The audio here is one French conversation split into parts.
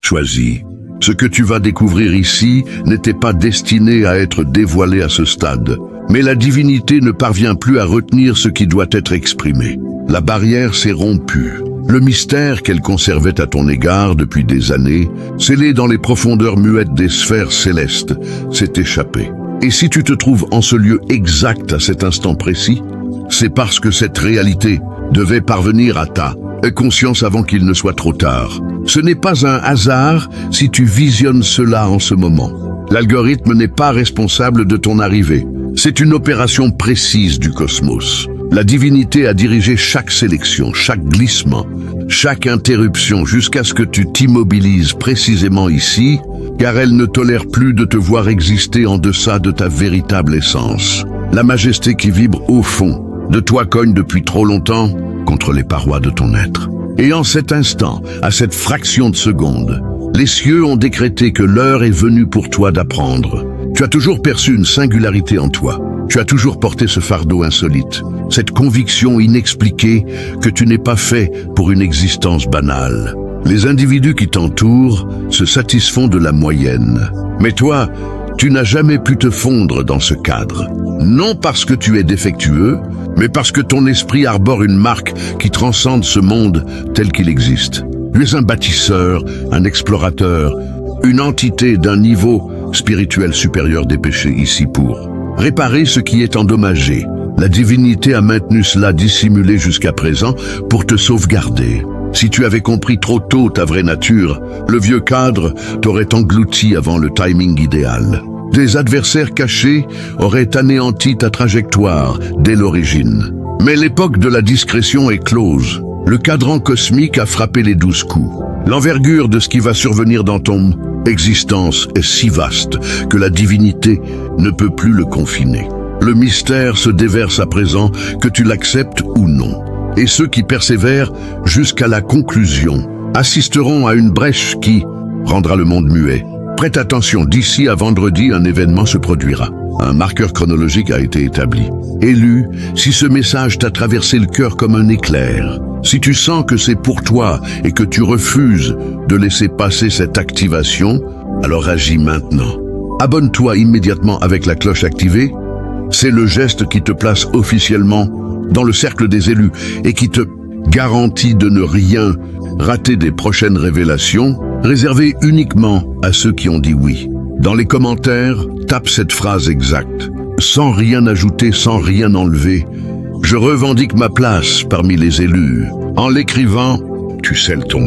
Choisis. Ce que tu vas découvrir ici n'était pas destiné à être dévoilé à ce stade. Mais la divinité ne parvient plus à retenir ce qui doit être exprimé. La barrière s'est rompue. Le mystère qu'elle conservait à ton égard depuis des années, scellé dans les profondeurs muettes des sphères célestes, s'est échappé. Et si tu te trouves en ce lieu exact à cet instant précis, c'est parce que cette réalité devait parvenir à ta conscience avant qu'il ne soit trop tard. Ce n'est pas un hasard si tu visionnes cela en ce moment. L'algorithme n'est pas responsable de ton arrivée. C'est une opération précise du cosmos. La divinité a dirigé chaque sélection, chaque glissement, chaque interruption jusqu'à ce que tu t'immobilises précisément ici, car elle ne tolère plus de te voir exister en deçà de ta véritable essence. La majesté qui vibre au fond de toi cogne depuis trop longtemps contre les parois de ton être. Et en cet instant, à cette fraction de seconde, les cieux ont décrété que l'heure est venue pour toi d'apprendre. Tu as toujours perçu une singularité en toi. Tu as toujours porté ce fardeau insolite, cette conviction inexpliquée que tu n'es pas fait pour une existence banale. Les individus qui t'entourent se satisfont de la moyenne. Mais toi, tu n'as jamais pu te fondre dans ce cadre. Non parce que tu es défectueux, mais parce que ton esprit arbore une marque qui transcende ce monde tel qu'il existe. Tu es un bâtisseur, un explorateur, une entité d'un niveau spirituel supérieur dépêché ici pour réparer ce qui est endommagé. La divinité a maintenu cela dissimulé jusqu'à présent pour te sauvegarder. Si tu avais compris trop tôt ta vraie nature, le vieux cadre t'aurait englouti avant le timing idéal. Des adversaires cachés auraient anéanti ta trajectoire dès l'origine. Mais l'époque de la discrétion est close. Le cadran cosmique a frappé les 12 coups. L'envergure de ce qui va survenir dans ton existence est si vaste que la divinité ne peut plus le confiner. Le mystère se déverse à présent, que tu l'acceptes ou non. Et ceux qui persévèrent jusqu'à la conclusion assisteront à une brèche qui rendra le monde muet. Prête attention, d'ici à vendredi, un événement se produira. Un marqueur chronologique a été établi. Élu, si ce message t'a traversé le cœur comme un éclair, si tu sens que c'est pour toi et que tu refuses de laisser passer cette activation, alors agis maintenant. Abonne-toi immédiatement avec la cloche activée. C'est le geste qui te place officiellement dans le cercle des élus et qui te garantit de ne rien rater des prochaines révélations, réservées uniquement à ceux qui ont dit oui. Dans les commentaires, tape cette phrase exacte. Sans rien ajouter, sans rien enlever, je revendique ma place parmi les élus. En l'écrivant, tu scelles ton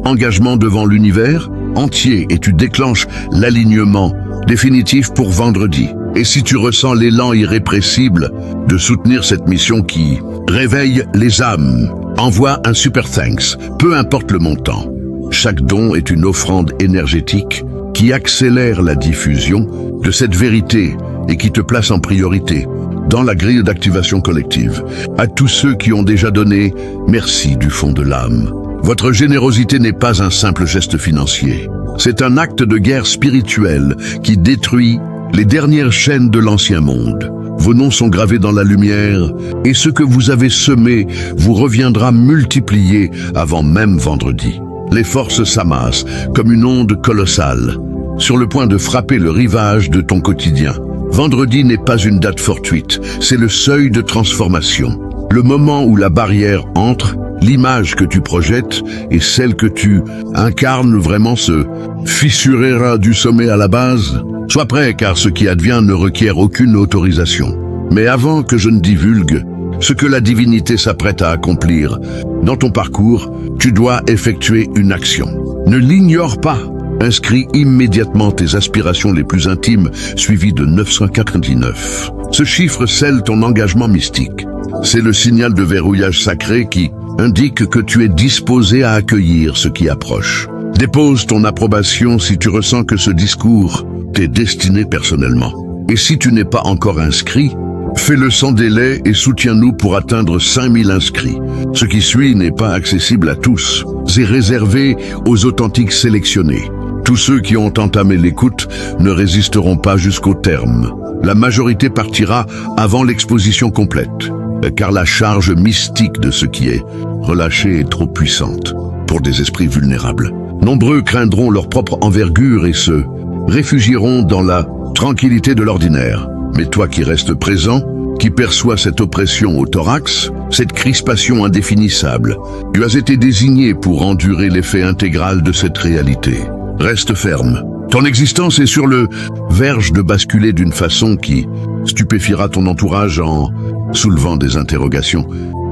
engagement devant l'univers entier et tu déclenches l'alignement définitif pour vendredi. Et si tu ressens l'élan irrépressible de soutenir cette mission qui réveille les âmes, envoie un super thanks, peu importe le montant. Chaque don est une offrande énergétique qui accélère la diffusion de cette vérité et qui te place en priorité dans la grille d'activation collective. À tous ceux qui ont déjà donné, merci du fond de l'âme. Votre générosité n'est pas un simple geste financier. C'est un acte de guerre spirituelle qui détruit les dernières chaînes de l'ancien monde. Vos noms sont gravés dans la lumière et ce que vous avez semé vous reviendra multiplié avant même vendredi. Les forces s'amassent comme une onde colossale, sur le point de frapper le rivage de ton quotidien. Vendredi n'est pas une date fortuite, c'est le seuil de transformation. Le moment où la barrière entre, l'image que tu projettes et celle que tu incarnes vraiment se fissurera du sommet à la base. Sois prêt car ce qui advient ne requiert aucune autorisation. Mais avant que je ne divulgue ce que la divinité s'apprête à accomplir dans ton parcours, tu dois effectuer une action. Ne l'ignore pas. Inscris immédiatement tes aspirations les plus intimes, suivies de 999. Ce chiffre scelle ton engagement mystique. C'est le signal de verrouillage sacré qui indique que tu es disposé à accueillir ce qui approche. Dépose ton approbation si tu ressens que ce discours t'est destiné personnellement. Et si tu n'es pas encore inscrit, fais-le sans délai et soutiens-nous pour atteindre 5000 inscrits. Ce qui suit n'est pas accessible à tous. C'est réservé aux authentiques sélectionnés. Tous ceux qui ont entamé l'écoute ne résisteront pas jusqu'au terme. La majorité partira avant l'exposition complète, car la charge mystique de ce qui est relâché est trop puissante pour des esprits vulnérables. Nombreux craindront leur propre envergure et se réfugieront dans la tranquillité de l'ordinaire. Mais toi qui restes présent, qui perçois cette oppression au thorax, cette crispation indéfinissable, tu as été désigné pour endurer l'effet intégral de cette réalité. Reste ferme. Ton existence est sur le verge de basculer d'une façon qui stupéfiera ton entourage en soulevant des interrogations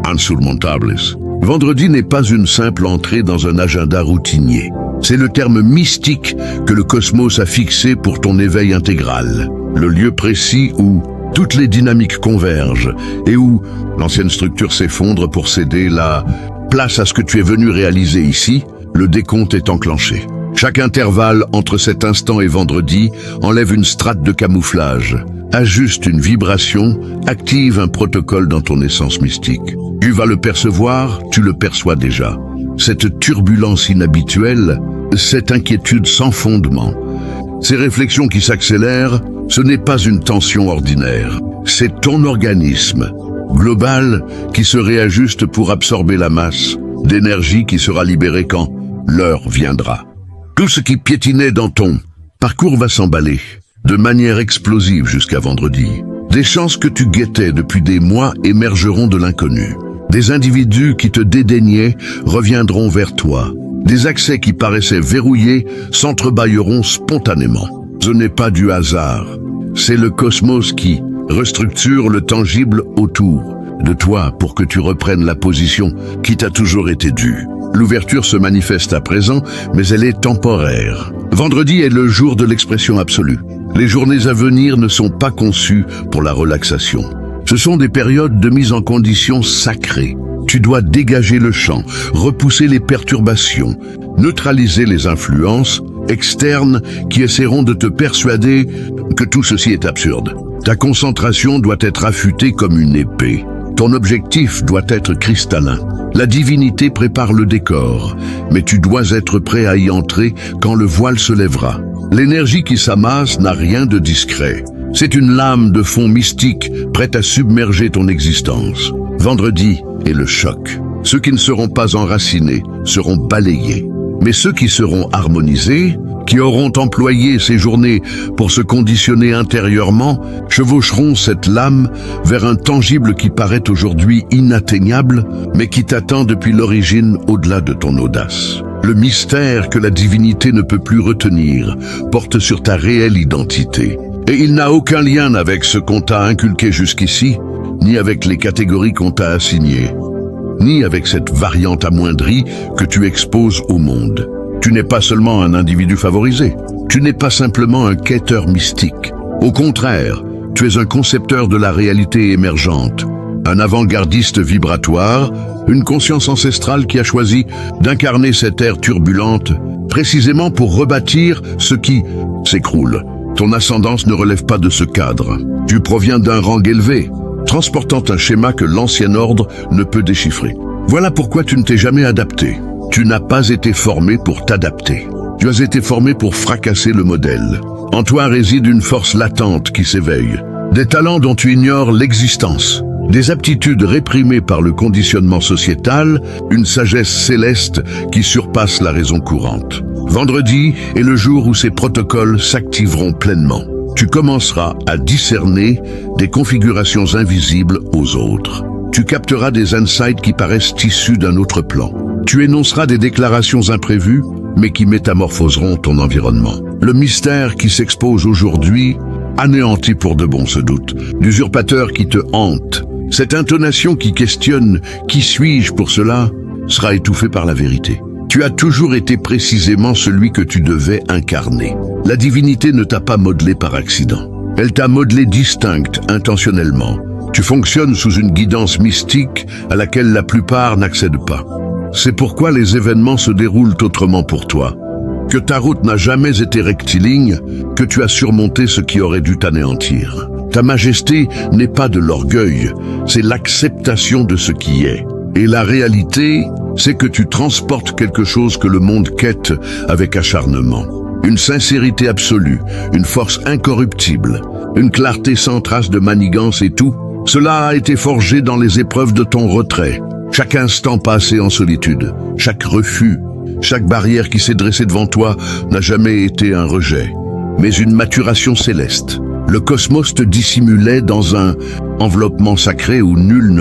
insurmontables. Vendredi n'est pas une simple entrée dans un agenda routinier. C'est le terme mystique que le cosmos a fixé pour ton éveil intégral. Le lieu précis où toutes les dynamiques convergent et où l'ancienne structure s'effondre pour céder la place à ce que tu es venu réaliser ici, le décompte est enclenché. Chaque intervalle entre cet instant et vendredi enlève une strate de camouflage, ajuste une vibration, active un protocole dans ton essence mystique. Tu vas le percevoir, tu le perçois déjà. Cette turbulence inhabituelle, cette inquiétude sans fondement, ces réflexions qui s'accélèrent, ce n'est pas une tension ordinaire. C'est ton organisme global qui se réajuste pour absorber la masse d'énergie qui sera libérée quand l'heure viendra. Tout ce qui piétinait dans ton parcours va s'emballer de manière explosive jusqu'à vendredi. Des chances que tu guettais depuis des mois émergeront de l'inconnu. Des individus qui te dédaignaient reviendront vers toi. Des accès qui paraissaient verrouillés s'entrebâilleront spontanément. Ce n'est pas du hasard. C'est le cosmos qui restructure le tangible autour de toi pour que tu reprennes la position qui t'a toujours été due. L'ouverture se manifeste à présent, mais elle est temporaire. Vendredi est le jour de l'expression absolue. Les journées à venir ne sont pas conçues pour la relaxation. Ce sont des périodes de mise en condition sacrée. Tu dois dégager le champ, repousser les perturbations, neutraliser les influences externes qui essaieront de te persuader que tout ceci est absurde. Ta concentration doit être affûtée comme une épée. Ton objectif doit être cristallin. La divinité prépare le décor, mais tu dois être prêt à y entrer quand le voile se lèvera. L'énergie qui s'amasse n'a rien de discret. C'est une lame de fond mystique prête à submerger ton existence. Vendredi est le choc. Ceux qui ne seront pas enracinés seront balayés. Mais ceux qui seront harmonisés, qui auront employé ces journées pour se conditionner intérieurement, chevaucheront cette lame vers un tangible qui paraît aujourd'hui inatteignable, mais qui t'attend depuis l'origine au-delà de ton audace. Le mystère que la divinité ne peut plus retenir porte sur ta réelle identité. Et il n'a aucun lien avec ce qu'on t'a inculqué jusqu'ici, ni avec les catégories qu'on t'a assignées, ni avec cette variante amoindrie que tu exposes au monde. Tu n'es pas seulement un individu favorisé, tu n'es pas simplement un quêteur mystique. Au contraire, tu es un concepteur de la réalité émergente, un avant-gardiste vibratoire, une conscience ancestrale qui a choisi d'incarner cette ère turbulente précisément pour rebâtir ce qui s'écroule. Ton ascendance ne relève pas de ce cadre. Tu proviens d'un rang élevé, transportant un schéma que l'ancien ordre ne peut déchiffrer. Voilà pourquoi tu ne t'es jamais adapté. Tu n'as pas été formé pour t'adapter. Tu as été formé pour fracasser le modèle. En toi réside une force latente qui s'éveille, des talents dont tu ignores l'existence, des aptitudes réprimées par le conditionnement sociétal, une sagesse céleste qui surpasse la raison courante. Vendredi est le jour où ces protocoles s'activeront pleinement. Tu commenceras à discerner des configurations invisibles aux autres. Tu capteras des insights qui paraissent issus d'un autre plan. Tu énonceras des déclarations imprévues, mais qui métamorphoseront ton environnement. Le mystère qui s'expose aujourd'hui anéantit pour de bon ce doute. L'usurpateur qui te hante, cette intonation qui questionne « qui suis-je pour cela ?» sera étouffée par la vérité. Tu as toujours été précisément celui que tu devais incarner. La divinité ne t'a pas modelé par accident. Elle t'a modelé distincte, intentionnellement. Tu fonctionnes sous une guidance mystique à laquelle la plupart n'accèdent pas. C'est pourquoi les événements se déroulent autrement pour toi. Que ta route n'a jamais été rectiligne, que tu as surmonté ce qui aurait dû t'anéantir. Ta majesté n'est pas de l'orgueil, c'est l'acceptation de ce qui est. Et la réalité, c'est que tu transportes quelque chose que le monde quête avec acharnement. Une sincérité absolue, une force incorruptible, une clarté sans trace de manigance et tout. Cela a été forgé dans les épreuves de ton retrait. Chaque instant passé en solitude, chaque refus, Chaque barrière qui s'est dressée devant toi n'a jamais été un rejet, mais une maturation céleste. Le cosmos te dissimulait dans un enveloppement sacré où nul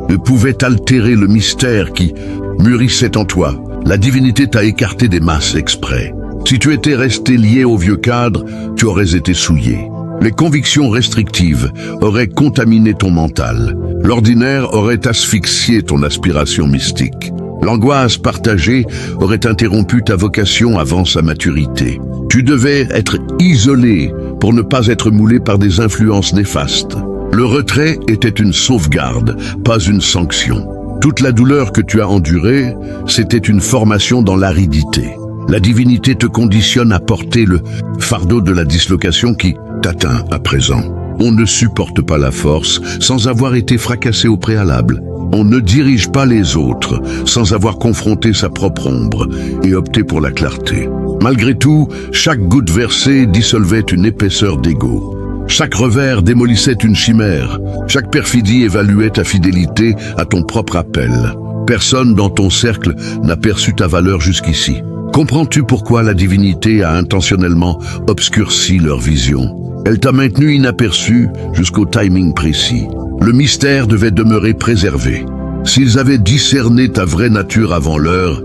ne pouvait altérer le mystère qui mûrissait en toi. La divinité t'a écarté des masses exprès. Si tu étais resté lié au vieux cadre, tu aurais été souillé. Les convictions restrictives auraient contaminé ton mental. L'ordinaire aurait asphyxié ton aspiration mystique. L'angoisse partagée aurait interrompu ta vocation avant sa maturité. Tu devais être isolé pour ne pas être moulé par des influences néfastes. Le retrait était une sauvegarde, pas une sanction. Toute la douleur que tu as endurée, c'était une formation dans l'aridité. La divinité te conditionne à porter le fardeau de la dislocation qui t'atteint à présent. On ne supporte pas la force sans avoir été fracassé au préalable. On ne dirige pas les autres sans avoir confronté sa propre ombre et opté pour la clarté. Malgré tout, chaque goutte versée dissolvait une épaisseur d'ego. Chaque revers démolissait une chimère. Chaque perfidie évaluait ta fidélité à ton propre appel. Personne dans ton cercle n'a perçu ta valeur jusqu'ici. Comprends-tu pourquoi la divinité a intentionnellement obscurci leur vision? Elle t'a maintenu inaperçu jusqu'au timing précis. Le mystère devait demeurer préservé. S'ils avaient discerné ta vraie nature avant l'heure,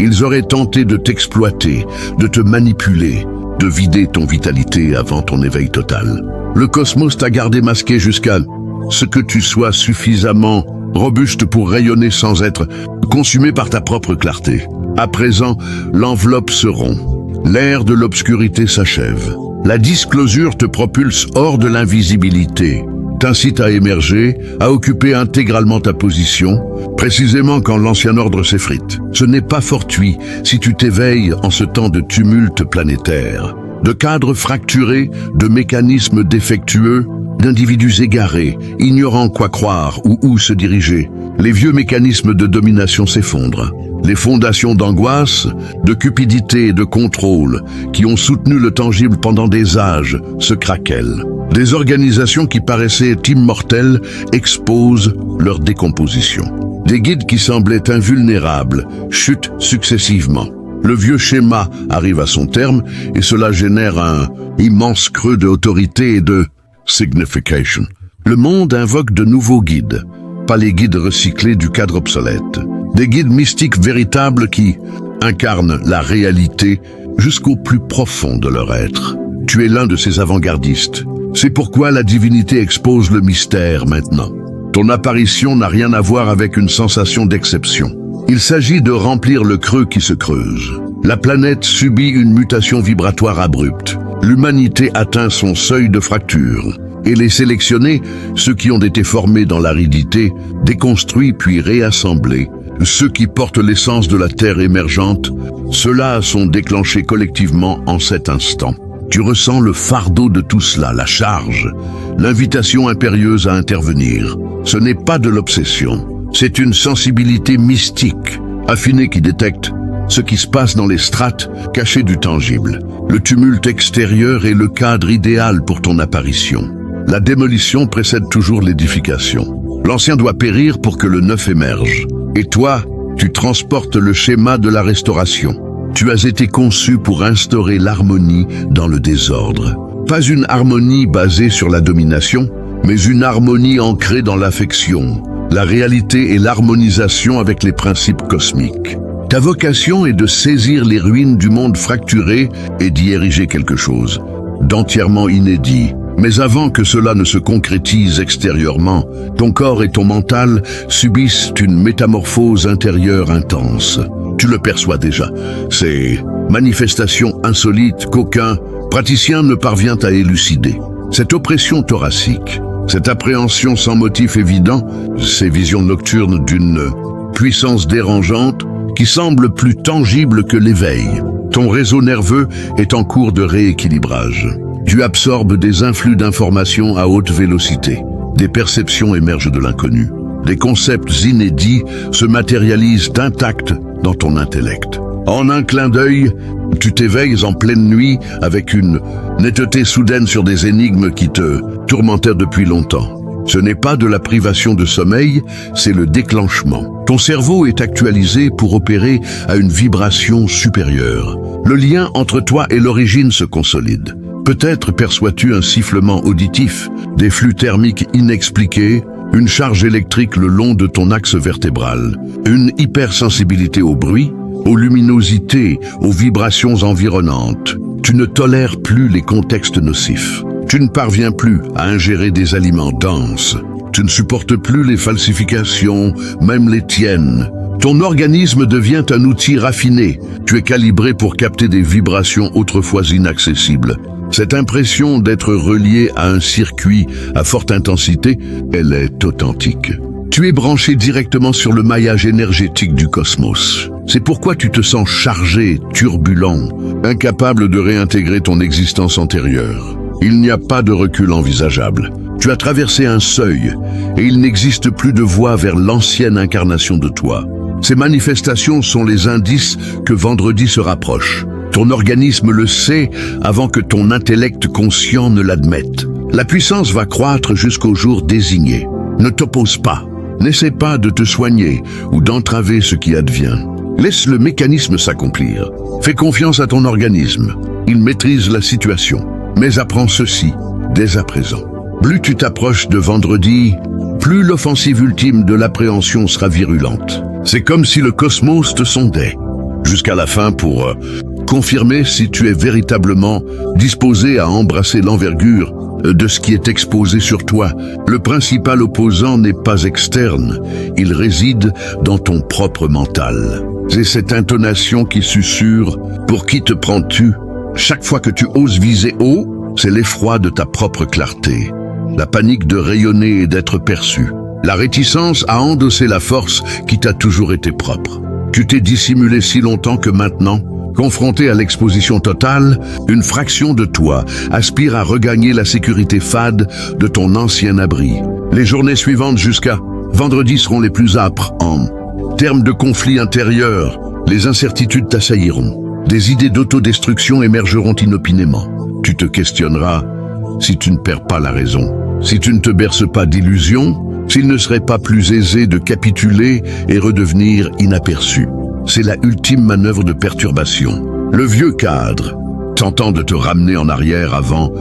ils auraient tenté de t'exploiter, de te manipuler, de vider ton vitalité avant ton éveil total. Le cosmos t'a gardé masqué jusqu'à ce que tu sois suffisamment robuste pour rayonner sans être consumé par ta propre clarté. À présent, l'enveloppe se rompt. L'ère de l'obscurité s'achève. La disclosure te propulse hors de l'invisibilité, t'incite à émerger, à occuper intégralement ta position, précisément quand l'ancien ordre s'effrite. Ce n'est pas fortuit si tu t'éveilles en ce temps de tumulte planétaire, de cadres fracturés, de mécanismes défectueux, d'individus égarés, ignorant quoi croire ou où se diriger. Les vieux mécanismes de domination s'effondrent. Les fondations d'angoisse, de cupidité et de contrôle qui ont soutenu le tangible pendant des âges se craquellent. Des organisations qui paraissaient immortelles exposent leur décomposition. Des guides qui semblaient invulnérables chutent successivement. Le vieux schéma arrive à son terme et cela génère un immense creux de autorité et de signification. Le monde invoque de nouveaux guides, pas les guides recyclés du cadre obsolète. Des guides mystiques véritables qui incarnent la réalité jusqu'au plus profond de leur être. Tu es l'un de ces avant-gardistes. C'est pourquoi la divinité expose le mystère maintenant. Ton apparition n'a rien à voir avec une sensation d'exception. Il s'agit de remplir le creux qui se creuse. La planète subit une mutation vibratoire abrupte. L'humanité atteint son seuil de fracture. Et les sélectionnés, ceux qui ont été formés dans l'aridité, déconstruits puis réassemblés, ceux qui portent l'essence de la terre émergente, ceux-là sont déclenchés collectivement en cet instant. Tu ressens le fardeau de tout cela, la charge, l'invitation impérieuse à intervenir. Ce n'est pas de l'obsession, c'est une sensibilité mystique, affinée qui détecte ce qui se passe dans les strates cachées du tangible. Le tumulte extérieur est le cadre idéal pour ton apparition. La démolition précède toujours l'édification. L'ancien doit périr pour que le neuf émerge. Et toi, tu transportes le schéma de la restauration. Tu as été conçu pour instaurer l'harmonie dans le désordre. Pas une harmonie basée sur la domination, mais une harmonie ancrée dans l'affection, la réalité et l'harmonisation avec les principes cosmiques. Ta vocation est de saisir les ruines du monde fracturé et d'y ériger quelque chose d'entièrement inédit. Mais avant que cela ne se concrétise extérieurement, ton corps et ton mental subissent une métamorphose intérieure intense. Tu le perçois déjà, ces manifestations insolites qu'aucun praticien ne parvient à élucider. Cette oppression thoracique, cette appréhension sans motif évident, ces visions nocturnes d'une puissance dérangeante qui semble plus tangible que l'éveil. Ton réseau nerveux est en cours de rééquilibrage. Tu absorbes des influx d'informations à haute vélocité. Des perceptions émergent de l'inconnu. Des concepts inédits se matérialisent intacts dans ton intellect. En un clin d'œil, tu t'éveilles en pleine nuit avec une netteté soudaine sur des énigmes qui te tourmentèrent depuis longtemps. Ce n'est pas de la privation de sommeil, c'est le déclenchement. Ton cerveau est actualisé pour opérer à une vibration supérieure. Le lien entre toi et l'origine se consolide. Peut-être perçois-tu un sifflement auditif, des flux thermiques inexpliqués, une charge électrique le long de ton axe vertébral, une hypersensibilité au bruit, aux luminosités, aux vibrations environnantes. Tu ne tolères plus les contextes nocifs. Tu ne parviens plus à ingérer des aliments denses. Tu ne supportes plus les falsifications, même les tiennes. Ton organisme devient un outil raffiné. Tu es calibré pour capter des vibrations autrefois inaccessibles. Cette impression d'être relié à un circuit à forte intensité, elle est authentique. Tu es branché directement sur le maillage énergétique du cosmos. C'est pourquoi tu te sens chargé, turbulent, incapable de réintégrer ton existence antérieure. Il n'y a pas de recul envisageable. Tu as traversé un seuil et il n'existe plus de voie vers l'ancienne incarnation de toi. Ces manifestations sont les indices que vendredi se rapproche. Ton organisme le sait avant que ton intellect conscient ne l'admette. La puissance va croître jusqu'au jour désigné. Ne t'oppose pas. N'essaie pas de te soigner ou d'entraver ce qui advient. Laisse le mécanisme s'accomplir. Fais confiance à ton organisme. Il maîtrise la situation. Mais apprends ceci, dès à présent. Plus tu t'approches de vendredi, plus l'offensive ultime de l'appréhension sera virulente. C'est comme si le cosmos te sondait, jusqu'à la fin pour confirmer si tu es véritablement disposé à embrasser l'envergure de ce qui est exposé sur toi. Le principal opposant n'est pas externe, il réside dans ton propre mental. C'est cette intonation qui susurre « Pour qui te prends-tu » Chaque fois que tu oses viser haut, c'est l'effroi de ta propre clarté, la panique de rayonner et d'être perçu, la réticence à endosser la force qui t'a toujours été propre. Tu t'es dissimulé si longtemps que maintenant, confronté à l'exposition totale, une fraction de toi aspire à regagner la sécurité fade de ton ancien abri. Les journées suivantes jusqu'à vendredi seront les plus âpres en termes de conflits intérieurs. Les incertitudes t'assailliront. Des idées d'autodestruction émergeront inopinément. Tu te questionneras si tu ne perds pas la raison, si tu ne te berces pas d'illusions, s'il ne serait pas plus aisé de capituler et redevenir inaperçu. C'est la ultime manœuvre de perturbation. Le vieux cadre, tentant de te ramener en arrière avant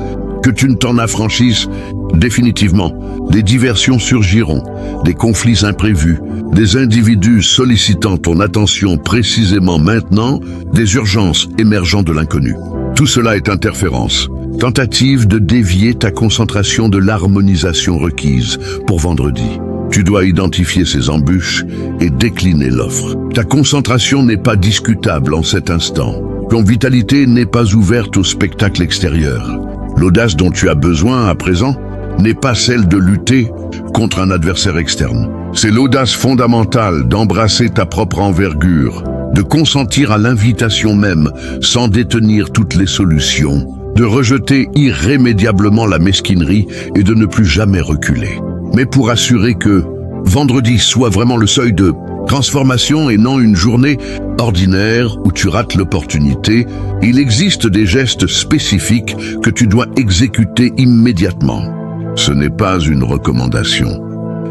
que tu ne t'en affranchisses définitivement. Des diversions surgiront, des conflits imprévus, des individus sollicitant ton attention précisément maintenant, des urgences émergeant de l'inconnu. Tout cela est interférence, tentative de dévier ta concentration de l'harmonisation requise pour vendredi. Tu dois identifier ces embûches et décliner l'offre. Ta concentration n'est pas discutable en cet instant. Ton vitalité n'est pas ouverte au spectacle extérieur. L'audace dont tu as besoin à présent n'est pas celle de lutter contre un adversaire externe. C'est l'audace fondamentale d'embrasser ta propre envergure, de consentir à l'invitation même sans détenir toutes les solutions, de rejeter irrémédiablement la mesquinerie et de ne plus jamais reculer. Mais pour assurer que vendredi soit vraiment le seuil de transformation et non une journée ordinaire où tu rates l'opportunité, il existe des gestes spécifiques que tu dois exécuter immédiatement. Ce n'est pas une recommandation.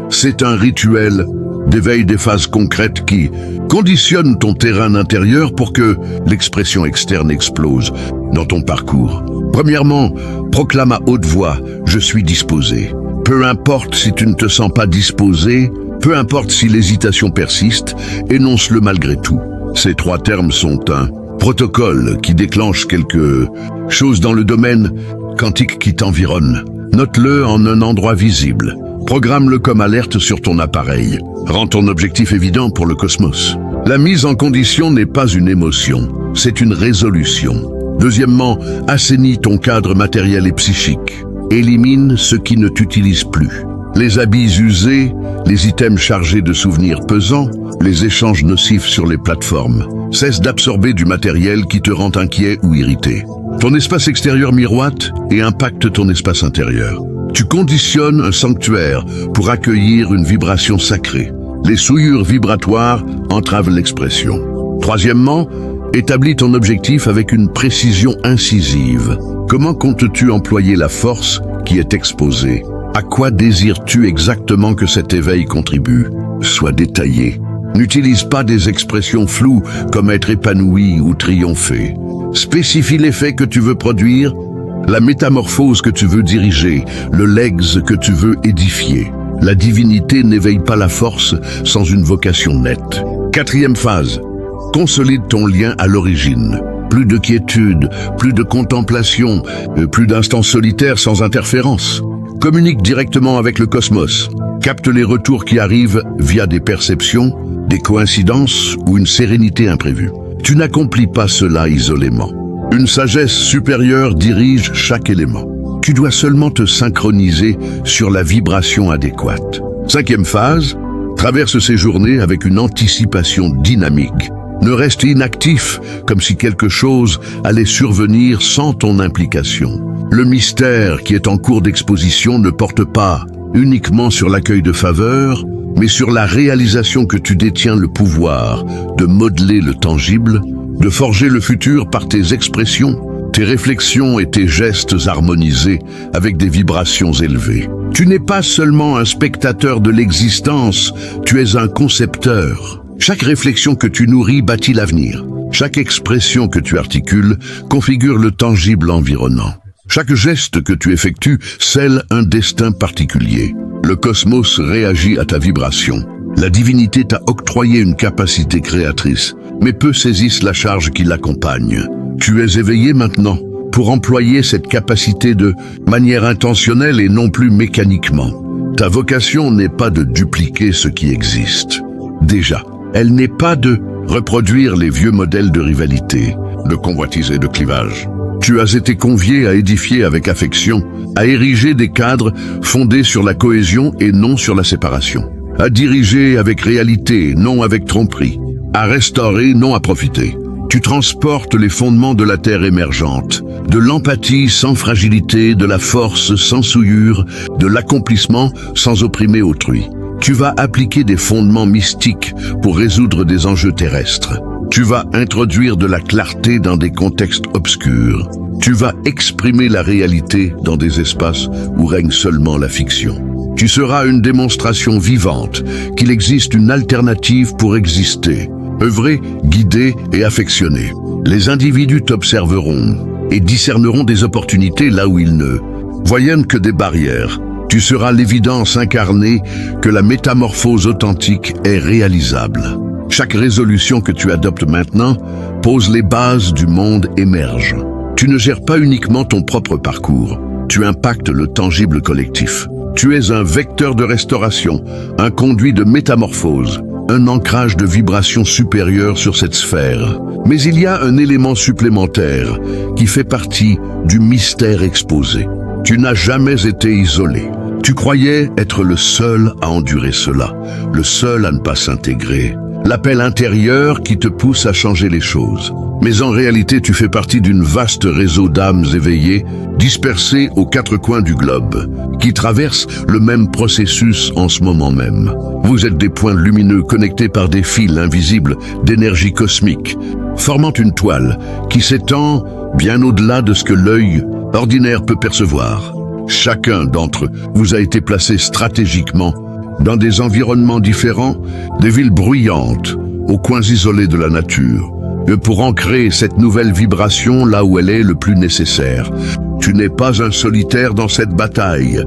C'est un rituel d'éveil des phases concrètes qui conditionne ton terrain intérieur pour que l'expression externe explose dans ton parcours. Premièrement, proclame à haute voix « Je suis disposé ». Peu importe si tu ne te sens pas disposé, peu importe si l'hésitation persiste, énonce-le malgré tout. Ces trois termes sont un protocole qui déclenche quelque chose dans le domaine quantique qui t'environne. Note-le en un endroit visible. Programme-le comme alerte sur ton appareil. Rends ton objectif évident pour le cosmos. La mise en condition n'est pas une émotion, c'est une résolution. Deuxièmement, assainis ton cadre matériel et psychique. Élimine ce qui ne t'utilise plus. Les habits usés, les items chargés de souvenirs pesants, les échanges nocifs sur les plateformes. Cesse d'absorber du matériel qui te rend inquiet ou irrité. Ton espace extérieur miroite et impacte ton espace intérieur. Tu conditionnes un sanctuaire pour accueillir une vibration sacrée. Les souillures vibratoires entravent l'expression. Troisièmement, établis ton objectif avec une précision incisive. Comment comptes-tu employer la force qui est exposée? À quoi désires-tu exactement que cet éveil contribue? Sois détaillé. N'utilise pas des expressions floues comme être épanoui ou triompher. Spécifie l'effet que tu veux produire, la métamorphose que tu veux diriger, le legs que tu veux édifier. La divinité n'éveille pas la force sans une vocation nette. 4e phase. Consolide ton lien à l'origine. Plus de quiétude, plus de contemplation, plus d'instants solitaires sans interférence. Communique directement avec le cosmos. Capte les retours qui arrivent via des perceptions, des coïncidences ou une sérénité imprévue. Tu n'accomplis pas cela isolément. Une sagesse supérieure dirige chaque élément. Tu dois seulement te synchroniser sur la vibration adéquate. 5e phase, traverse ces journées avec une anticipation dynamique. Ne reste inactif, comme si quelque chose allait survenir sans ton implication. Le mystère qui est en cours d'exposition ne porte pas uniquement sur l'accueil de faveur, mais sur la réalisation que tu détiens le pouvoir de modeler le tangible, de forger le futur par tes expressions, tes réflexions et tes gestes harmonisés avec des vibrations élevées. Tu n'es pas seulement un spectateur de l'existence, tu es un concepteur. Chaque réflexion que tu nourris bâtit l'avenir. Chaque expression que tu articules configure le tangible environnant. Chaque geste que tu effectues scelle un destin particulier. Le cosmos réagit à ta vibration. La divinité t'a octroyé une capacité créatrice, mais peu saisissent la charge qui l'accompagne. Tu es éveillé maintenant pour employer cette capacité de manière intentionnelle et non plus mécaniquement. Ta vocation n'est pas de dupliquer ce qui existe. Déjà, elle n'est pas de reproduire les vieux modèles de rivalité, de convoitise et de clivage. Tu as été convié à édifier avec affection, à ériger des cadres fondés sur la cohésion et non sur la séparation, à diriger avec réalité, non avec tromperie, à restaurer, non à profiter. Tu transportes les fondements de la terre émergente, de l'empathie sans fragilité, de la force sans souillure, de l'accomplissement sans opprimer autrui. Tu vas appliquer des fondements mystiques pour résoudre des enjeux terrestres. Tu vas introduire de la clarté dans des contextes obscurs. Tu vas exprimer la réalité dans des espaces où règne seulement la fiction. Tu seras une démonstration vivante qu'il existe une alternative pour exister. Œuvrer, guider et affectionner. Les individus t'observeront et discerneront des opportunités là où ils ne voyennent que des barrières. Tu seras l'évidence incarnée que la métamorphose authentique est réalisable. Chaque résolution que tu adoptes maintenant pose les bases du monde émerge. Tu ne gères pas uniquement ton propre parcours, tu impactes le tangible collectif. Tu es un vecteur de restauration, un conduit de métamorphose, un ancrage de vibrations supérieures sur cette sphère. Mais il y a un élément supplémentaire qui fait partie du mystère exposé. Tu n'as jamais été isolé. Tu croyais être le seul à endurer cela, le seul à ne pas s'intégrer. L'appel intérieur qui te pousse à changer les choses. Mais en réalité, tu fais partie d'une vaste réseau d'âmes éveillées, dispersées aux 4 coins du globe, qui traversent le même processus en ce moment même. Vous êtes des points lumineux connectés par des fils invisibles d'énergie cosmique, formant une toile qui s'étend bien au-delà de ce que l'œil ordinaire peut percevoir. Chacun d'entre eux vous a été placé stratégiquement dans des environnements différents, des villes bruyantes, aux coins isolés de la nature, pour ancrer cette nouvelle vibration là où elle est le plus nécessaire. Tu n'es pas un solitaire dans cette bataille.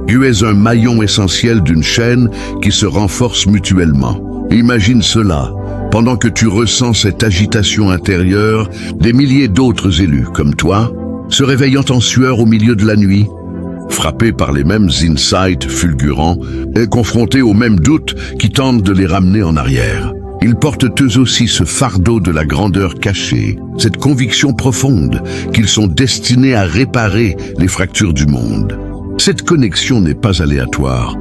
Tu es un maillon essentiel d'une chaîne qui se renforce mutuellement. Imagine cela. Pendant que tu ressens cette agitation intérieure, des milliers d'autres élus comme toi, se réveillant en sueur au milieu de la nuit, frappés par les mêmes insights fulgurants et confrontés aux mêmes doutes qui tentent de les ramener en arrière. Ils portent eux aussi ce fardeau de la grandeur cachée, cette conviction profonde qu'ils sont destinés à réparer les fractures du monde. Cette connexion n'est pas aléatoire.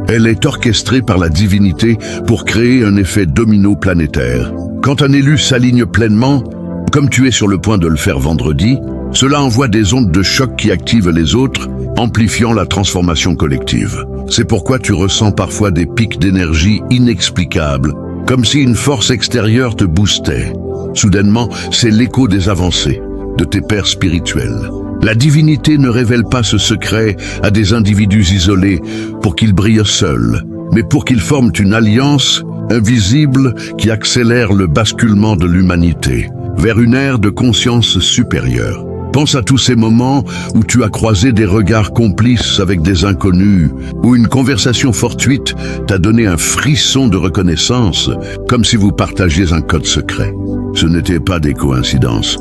Elle est orchestrée par la divinité pour créer un effet domino planétaire. Quand un élu s'aligne pleinement, comme tu es sur le point de le faire vendredi, cela envoie des ondes de choc qui activent les autres, amplifiant la transformation collective. C'est pourquoi tu ressens parfois des pics d'énergie inexplicables, comme si une force extérieure te boostait. Soudainement, c'est l'écho des avancées, de tes pères spirituels. La divinité ne révèle pas ce secret à des individus isolés pour qu'ils brillent seuls, mais pour qu'ils forment une alliance invisible qui accélère le basculement de l'humanité vers une ère de conscience supérieure. Pense à tous ces moments où tu as croisé des regards complices avec des inconnus, où une conversation fortuite t'a donné un frisson de reconnaissance, comme si vous partagiez un code secret. Ce n'étaient pas des coïncidences.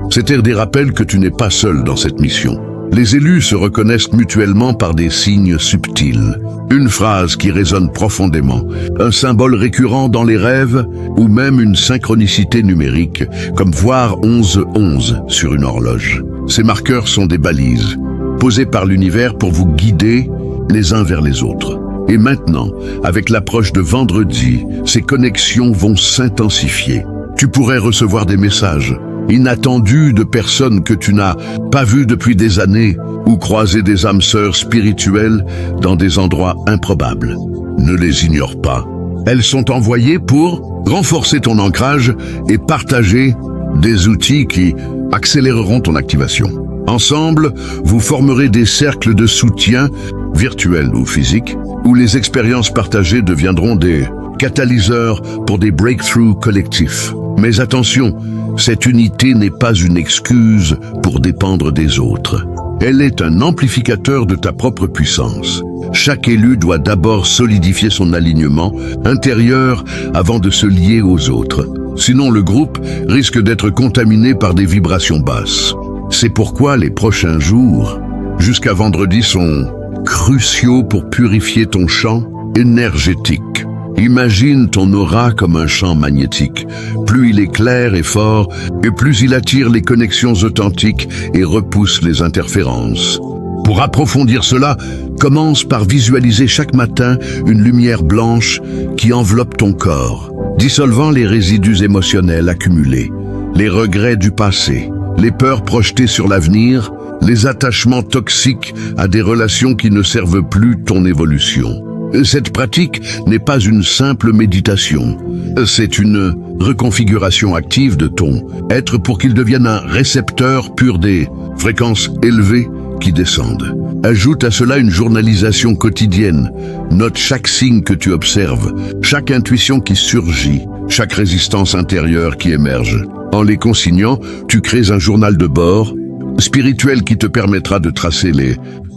C'étaient des rappels que tu n'es pas seul dans cette mission. Les élus se reconnaissent mutuellement par des signes subtils. Une phrase qui résonne profondément, un symbole récurrent dans les rêves ou même une synchronicité numérique, comme voir 11-11 sur une horloge. Ces marqueurs sont des balises, posées par l'univers pour vous guider les uns vers les autres. Et maintenant, avec l'approche de vendredi, ces connexions vont s'intensifier. Tu pourrais recevoir des messages inattendus de personnes que tu n'as pas vues depuis des années ou croiser des âmes sœurs spirituelles dans des endroits improbables. Ne les ignore pas. Elles sont envoyées pour renforcer ton ancrage et partager des outils qui accéléreront ton activation. Ensemble, vous formerez des cercles de soutien, virtuels ou physiques, où les expériences partagées deviendront des catalyseurs pour des breakthroughs collectifs. Mais attention, cette unité n'est pas une excuse pour dépendre des autres. Elle est un amplificateur de ta propre puissance. Chaque élu doit d'abord solidifier son alignement intérieur avant de se lier aux autres. Sinon, le groupe risque d'être contaminé par des vibrations basses. C'est pourquoi les prochains jours, jusqu'à vendredi, sont cruciaux pour purifier ton champ énergétique. Imagine ton aura comme un champ magnétique. Plus il est clair et fort, et plus il attire les connexions authentiques et repousse les interférences. Pour approfondir cela, commence par visualiser chaque matin une lumière blanche qui enveloppe ton corps, dissolvant les résidus émotionnels accumulés, les regrets du passé, les peurs projetées sur l'avenir, les attachements toxiques à des relations qui ne servent plus ton évolution. Cette pratique n'est pas une simple méditation, c'est une reconfiguration active de ton être pour qu'il devienne un récepteur pur des fréquences élevées qui descendent. Ajoute à cela une journalisation quotidienne. Note chaque signe que tu observes, chaque intuition qui surgit, chaque résistance intérieure qui émerge. En les consignant, tu crées un journal de bord spirituel qui te permettra de tracer les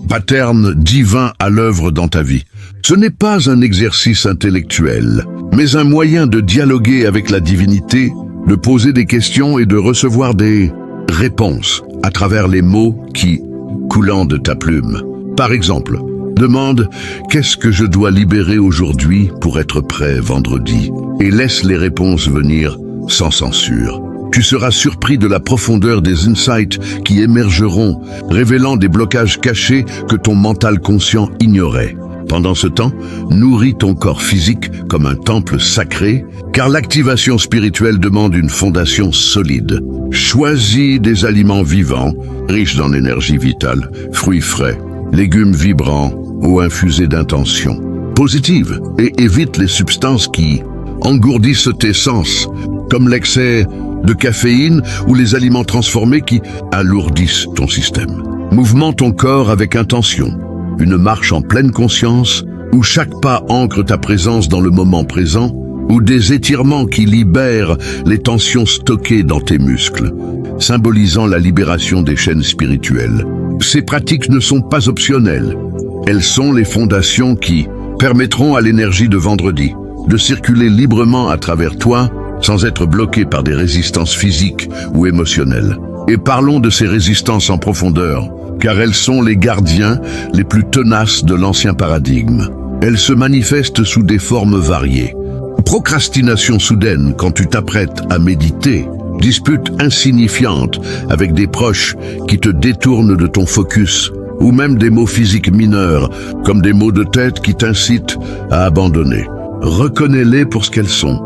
patterns divins à l'œuvre dans ta vie. Ce n'est pas un exercice intellectuel, mais un moyen de dialoguer avec la divinité, de poser des questions et de recevoir des réponses à travers les mots qui coulant de ta plume. Par exemple, demande « Qu'est-ce que je dois libérer aujourd'hui pour être prêt vendredi ?» et laisse les réponses venir sans censure. Tu seras surpris de la profondeur des insights qui émergeront, révélant des blocages cachés que ton mental conscient ignorait. Pendant ce temps, nourris ton corps physique comme un temple sacré, car l'activation spirituelle demande une fondation solide. Choisis des aliments vivants, riches en énergie vitale, fruits frais, légumes vibrants ou infusés d'intentions positives, et évite les substances qui engourdissent tes sens, comme l'excès de caféine ou les aliments transformés qui alourdissent ton système. Mouvement ton corps avec intention, une marche en pleine conscience, où chaque pas ancre ta présence dans le moment présent, ou des étirements qui libèrent les tensions stockées dans tes muscles, symbolisant la libération des chaînes spirituelles. Ces pratiques ne sont pas optionnelles. Elles sont les fondations qui permettront à l'énergie de vendredi de circuler librement à travers toi sans être bloquée par des résistances physiques ou émotionnelles. Et parlons de ces résistances en profondeur, car elles sont les gardiens les plus tenaces de l'ancien paradigme. Elles se manifestent sous des formes variées. Procrastination soudaine quand tu t'apprêtes à méditer, dispute insignifiante avec des proches qui te détournent de ton focus, ou même des maux physiques mineurs, comme des maux de tête qui t'incitent à abandonner. Reconnais-les pour ce qu'elles sont.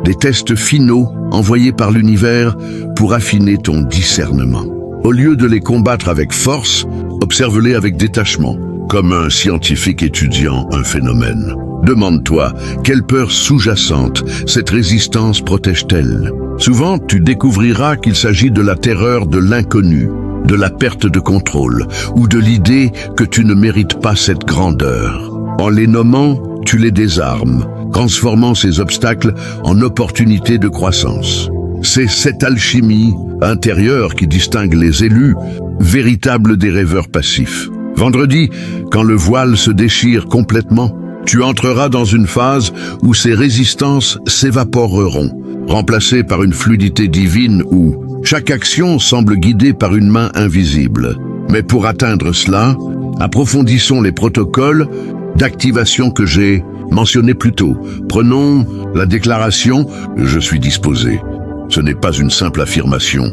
Des tests finaux envoyés par l'univers pour affiner ton discernement. Au lieu de les combattre avec force, observe-les avec détachement, comme un scientifique étudiant un phénomène. Demande-toi, quelle peur sous-jacente cette résistance protège-t-elle? Souvent, tu découvriras qu'il s'agit de la terreur de l'inconnu, de la perte de contrôle ou de l'idée que tu ne mérites pas cette grandeur. En les nommant, tu les désarmes, transformant ces obstacles en opportunités de croissance. C'est cette alchimie intérieure qui distingue les élus, véritables des rêveurs passifs. Vendredi, quand le voile se déchire complètement, tu entreras dans une phase où ces résistances s'évaporeront, remplacées par une fluidité divine où chaque action semble guidée par une main invisible. Mais pour atteindre cela, approfondissons les protocoles d'activation que j'ai mentionnés plus tôt. Prenons la déclaration « Je suis disposé ». Ce n'est pas une simple affirmation.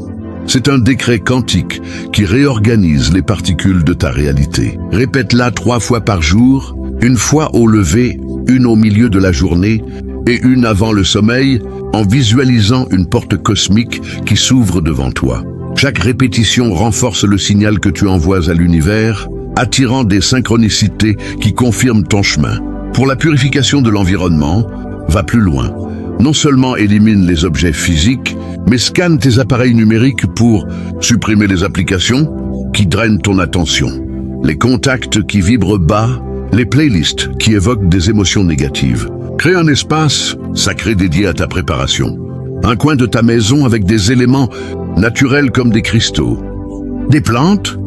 C'est un décret quantique qui réorganise les particules de ta réalité. Répète-la 3 fois par jour, une fois au lever, une au milieu de la journée et une avant le sommeil, en visualisant une porte cosmique qui s'ouvre devant toi. Chaque répétition renforce le signal que tu envoies à l'univers, attirant des synchronicités qui confirment ton chemin. Pour la purification de l'environnement, va plus loin. Non seulement élimine les objets physiques, mais scanne tes appareils numériques pour supprimer les applications qui drainent ton attention, les contacts qui vibrent bas, les playlists qui évoquent des émotions négatives. Crée un espace sacré dédié à ta préparation. Un coin de ta maison avec des éléments naturels comme des cristaux, des plantes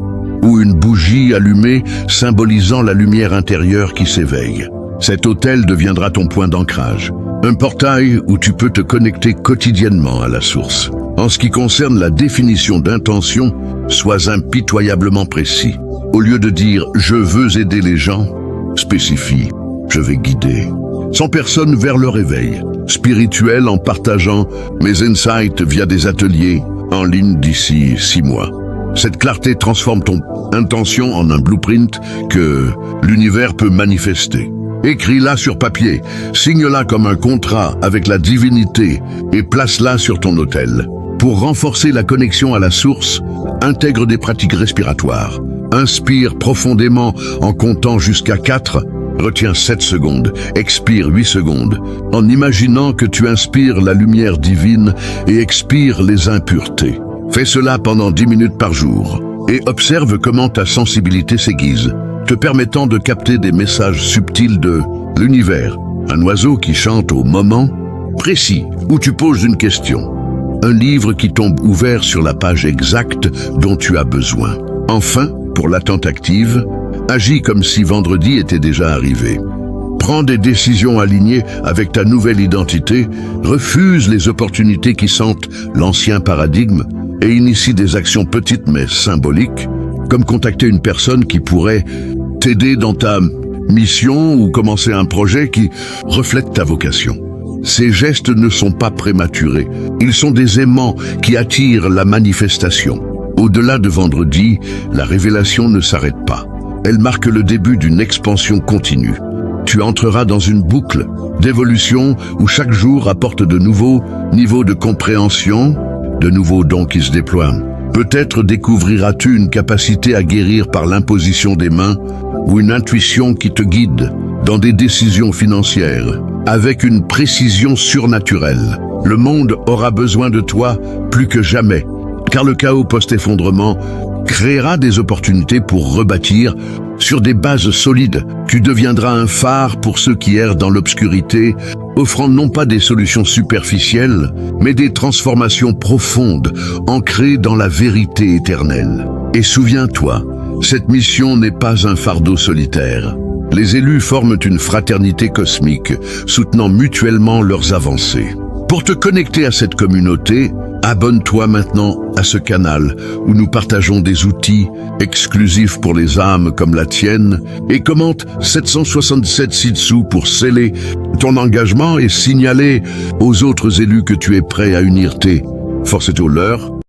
ou une bougie allumée symbolisant la lumière intérieure qui s'éveille. Cet autel deviendra ton point d'ancrage, un portail où tu peux te connecter quotidiennement à la source. En ce qui concerne la définition d'intention, sois impitoyablement précis. Au lieu de dire « je veux aider les gens », spécifie « je vais guider ». Sans personne vers le réveil spirituel en partageant mes insights via des ateliers en ligne d'ici 6 mois. Cette clarté transforme ton intention en un blueprint que l'univers peut manifester. Écris-la sur papier, signe-la comme un contrat avec la divinité et place-la sur ton autel. Pour renforcer la connexion à la source, intègre des pratiques respiratoires. Inspire profondément en comptant jusqu'à 4, retiens 7 secondes, expire 8 secondes, en imaginant que tu inspires la lumière divine et expires les impuretés. Fais cela pendant 10 minutes par jour et observe comment ta sensibilité s'aiguise, te permettant de capter des messages subtils de l'univers. Un oiseau qui chante au moment précis où tu poses une question. Un livre qui tombe ouvert sur la page exacte dont tu as besoin. Enfin, pour l'attente active, agis comme si vendredi était déjà arrivé. Prends des décisions alignées avec ta nouvelle identité, refuse les opportunités qui sentent l'ancien paradigme et initie des actions petites mais symboliques, comme contacter une personne qui pourrait t'aider dans ta mission ou commencer un projet qui reflète ta vocation. Ces gestes ne sont pas prématurés, ils sont des aimants qui attirent la manifestation. Au-delà de vendredi, la révélation ne s'arrête pas. Elle marque le début d'une expansion continue. Tu entreras dans une boucle d'évolution où chaque jour apporte de nouveaux niveaux de compréhension, de nouveaux dons qui se déploient. Peut-être découvriras-tu une capacité à guérir par l'imposition des mains ou une intuition qui te guide dans des décisions financières avec une précision surnaturelle. Le monde aura besoin de toi plus que jamais, car le chaos post-effondrement créera des opportunités pour rebâtir sur des bases solides. Tu deviendras un phare pour ceux qui errent dans l'obscurité, offrant non pas des solutions superficielles, mais des transformations profondes, ancrées dans la vérité éternelle. Et souviens-toi, cette mission n'est pas un fardeau solitaire. Les élus forment une fraternité cosmique, soutenant mutuellement leurs avancées. Pour te connecter à cette communauté, abonne-toi maintenant à ce canal où nous partageons des outils exclusifs pour les âmes comme la tienne et commente 767 ci-dessous pour sceller ton engagement et signaler aux autres élus que tu es prêt à unir tes forces et aux leurs.